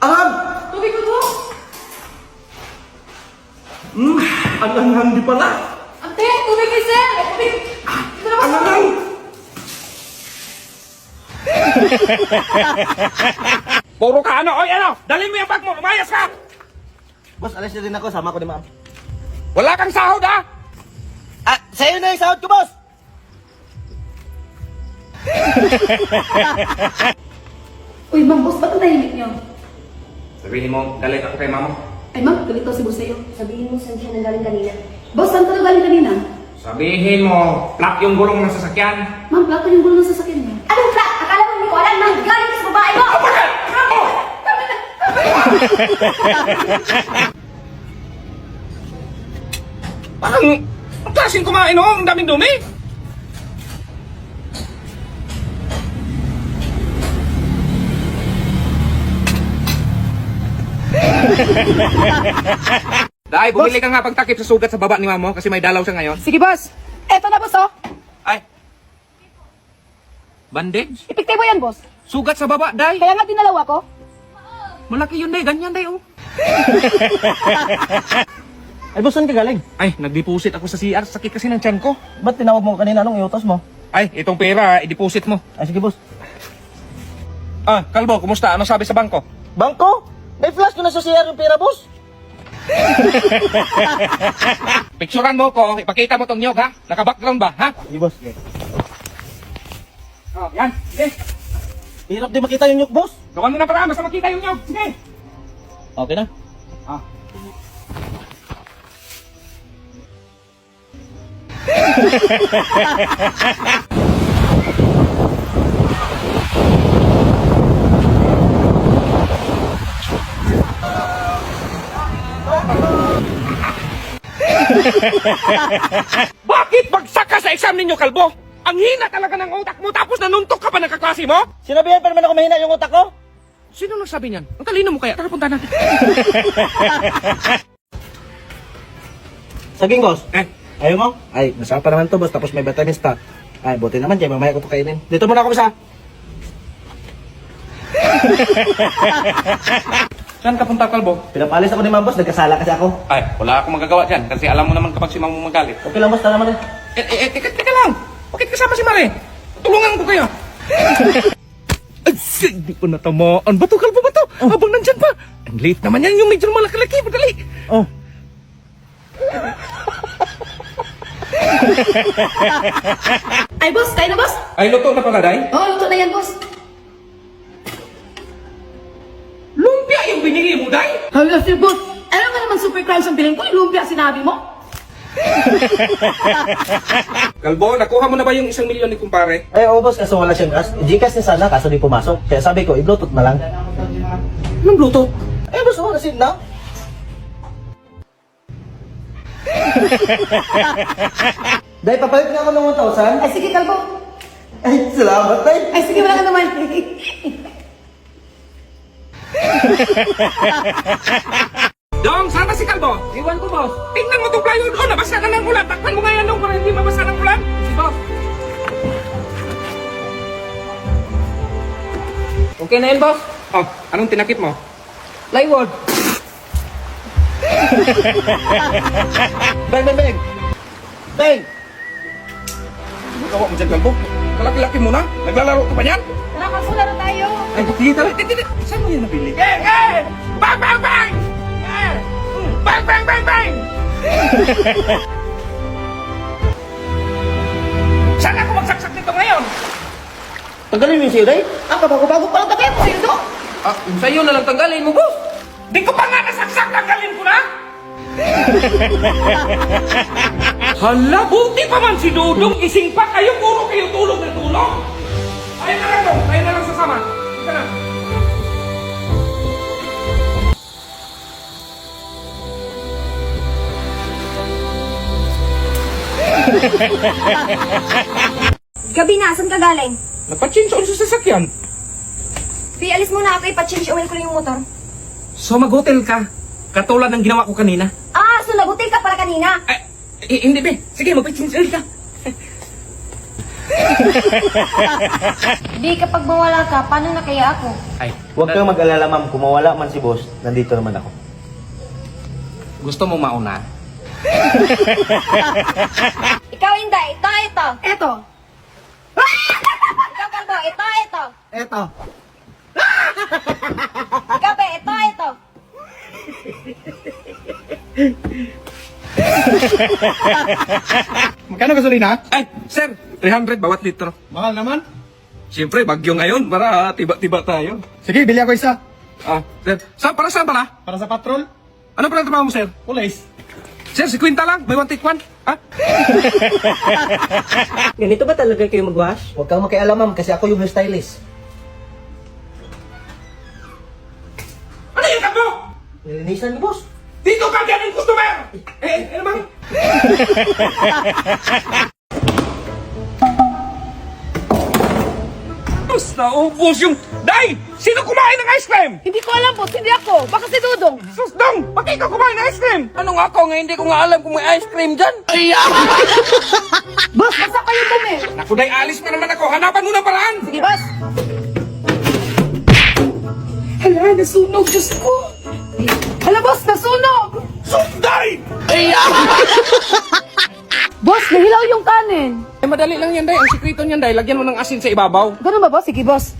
Ang! Tubig ko to! Ang anghang di pala! Ante, tubig kay sir! Tubig! Ito na ba? Ang anghang! Puro ka ano? Oy, ano? Dali mo yung bag mo. Lumayas ka! Boss, alis na rin ako. Sama ko ni ma'am. Wala kang sahod, ha? Sa'yo na yung sahod ko, boss! Uy, ma'am, boss, ba't ang tahimik niyo? Sabihin mo, dali ako kay mama. Ay, ma'am, galito si boss sa'yo. Sabihin mo saan siya nanggaling kanina. Boss, saan ka na galing kanina? Sabihin mo, plak yung gulong ng sasakyan. Ma'am, plato yung gulo ng sasakyan niyo. Anong flat? Akala mo hindi ko alam na galing ka sa babae mo! Parang, ang klaseng kumain, oh. Ang daming dumi. Dahil bumili ka nga pagtakip sa sugat sa baba ni mamo kasi may dalaw siya ngayon. Sige, boss. Eto na, boss, oh. Ay. Bandage? Epektibo yan, boss. Sugat sa baba, day. Kaya nga dinalawa ko. Malaki yun, day. Ganyan, day, oh. Ay, boss, saan ka galing? Ay, nag-deposit ako sa CR. Sakit kasi ng tiyan ko. Ba't tinawag mo kanina? Anong iutos mo? Ay, itong pera, i-deposit mo. Ay, sige, boss. Ah, Kalbo, kumusta? Ano sabi sa bangko? Bangko? May flash ko na sa CR yung pera, boss. Picturean mo ko, ipakita mo tong nyog, ha? Naka-background ba, ha? Sige, boss. Oh, yan. Sige. Hirap din makita yung nyug, boss. Gawan mo na para, basta makita yung nyog. Sige. Okay na. Ah. Bakit bagsak ka sa exam ninyo, Kalbo? Ang hina talaga ng utak mo tapos nanuntok ka pa ng kaklase mo? Sinabihan pa naman ako mahina yung utak ko. Sino nagsabi niyan? Ang talino mo kaya? Tara, punta natin. Saging, boss. Eh, Ayaw mo? Ay, masarap pa naman to, boss. Tapos may vitamins pa. Ay, buti naman dyan. Mamaya ko pakainin. Dito muna ako, isa. saan ka punta, Kalbo? Pinapalis ako ni ma'am, boss. Nagkasala kasi ako. Ay, wala akong magagawa dyan kasi alam mo naman kapag si Mamo magalit. Okay lang, boss. Tara naman eh. Teka lang. Bakit kasama si Mare? Tulungan ko kayo. Ay, hindi ko natamaan. Bato, Kalbo, bato. Habang nandyan pa. Ang late naman yan yung medyo malaki-laki. Madali. Oh. Ay, boss, kain na, boss. Ay, luto na pala, Day. Oo, luto na yan, boss. Lumpia yung binili mo, Day. Hala, si boss. Ano nga naman super crimes ang piling ko? Yung lumpia sinabi mo? Kalbo, nakuha mo na ba yung 1 milyon ni kumpare? Ay, oo, boss. Kaso wala siyang gas. Gcash niya sana, kaso di pumasok. Kaya sabi ko, i-bluetooth na lang. Anong luto? Ay, boss, oo, nasin na. Dahil papalit nga ako ng 1,000. Ay, sige, kalbo. Ay, salamat, Day. Ay, sige, wala ka naman. Dong, sana si Kalbo. Iwan ko, boss. Tingnan mo itong plywood. Oh, nabasa ka ng ulan. Takpan mo nga yan, Dong, para hindi mabasa ng ulan. Si boss. Okay na yun, boss. Oh, anong tinakip mo? Plywood. Bang, bang, bang. Bang! Ano gawa mo dyan, Kalbo? Kalaki-laki mo na. Naglalaro ka pa yan? Tara, kasula na tayo. Ay, hindi talaga. Hindi. Saan mo yan nabili? Eh! Bang, bang, bang! Eh! Bang, bang, bang, bang! Saan ako magsaksak nito ngayon? Tanggalin mo yung sa'yo, Day. Ang kabago-bago pa lang tagay mo sa'yo, do. Ah, yung sa'yo na lang tanggalin mo, boss. Di ko pa nga nasaksak, tanggalin ko na. Hala, buti pa man si Dudong. Ising pa kayo, puro kayo tulog na tulog. Ayun na lang, Dong. Ayun na lang sasama. Ika na. Gabi na, saan ka galing? Nagpa-change oil sa sasakyan. Pi, alis muna ako, ipa-change oil ko lang yung motor. So mag-hotel ka. Katulad ng ginawa ko kanina. Ah, so nag-hotel ka pala kanina. Ay, hindi, be. Sige, mag-change oil ka. Di kapag mawala ka, paano na kaya ako? Ay, Huwag kang mag-alala, ma'am. Kung mawala man si boss, nandito naman ako. gusto mo mauna? Ikaw, Inday, ito. Eto. Ikaw, Kalbo, ito. Eto. Ikaw, Be, ito. Magkano gasolina? Ay, sir, 300 bawat litro. Mahal naman. Siyempre, bagyo ngayon para tiba-tiba tayo. Sige, bili ako isa. Ah, sir, para saan pala? Para sa patrol. Ano pala trabaho mo, sir? Police. Sir, 50 lang. May one take one. Ha? Ganito ba talaga kayo mag-wash? Huwag kang makialam, ma'am, kasi ako yung hairstylist. Ano yung mo? Nilinisan ni boss. Dito ka galing customer! Ano ba? Tapos naubos yung... Day! Sino kumain ng ice cream? Hindi ko alam, boss. Hindi ako. Baka si Dudong. Susdong! Bakit ikaw kumain ng ice cream? Ano nga ako nga hindi ko nga alam kung may ice cream dyan? Boss, basta kayo dumi. Naku, Day, alis pa naman ako. Hanapan mo ng paraan! Sige, boss. Hala, nasunog. Diyos ko. Hala, boss, nasunog. Day! Boss, nahilaw yung kanin. Eh, madali lang yan, Day. Ang sikrito niyan, Day, lagyan mo ng asin sa ibabaw. Ganun ba, boss? Sige, boss.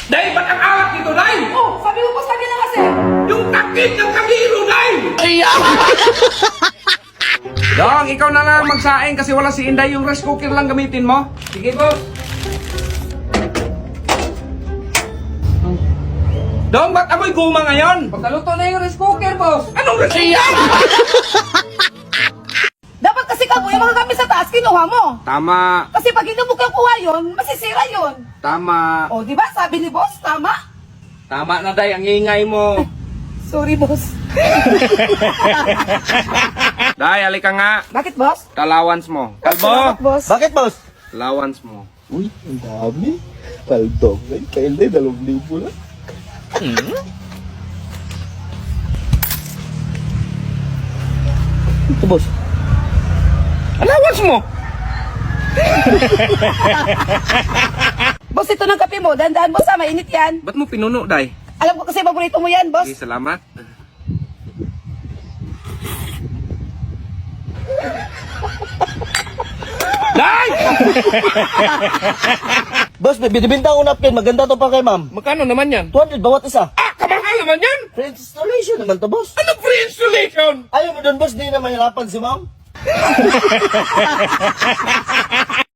Day, ba't ang alak dito, Day? Oh, sabi mo, boss, lagi na kasi. Yung takip ng kamilo, Day! Dong, ikaw na lang magsaing kasi wala si Inday. Yung rice cooker lang gamitin mo. Sige, boss. Dong, ba't amoy guma ngayon? Pagkaluto na yung rice cooker, boss. Anong rice cooker? Dapat kasi ka mo, yung mga gamit sa taas, kinuha mo. Tama, Kasi pag hindi mo kuha yun, masisira yun. tama. O, di ba? Sabi ni boss, tama. Tama na, Day. Ang ingay mo. Sorry, boss. Day, halika nga. Bakit, boss? Allowance mo. Salamat, Kalbo, boss. Bakit, boss? allowance mo. Uy, ang dami. Kaldog. Ay, kailay, 2,000 lang. Ito, boss. Allowance mo? Boss, ito ng kape mo. Dahan-dahan, boss, ha? Mainit yan. Ba't mo pinuno, Day? Alam ko kasi paborito mo yan, boss. Sige, salamat. Day! Boss, may binibinta akong napkin. Maganda to pa kay ma'am. Magkano naman yan? 200 bawat isa. Ah, kamahal naman yan! Free installation naman to, boss. Ano free installation? Ayaw mo doon, boss. Di na mahirapan si ma'am.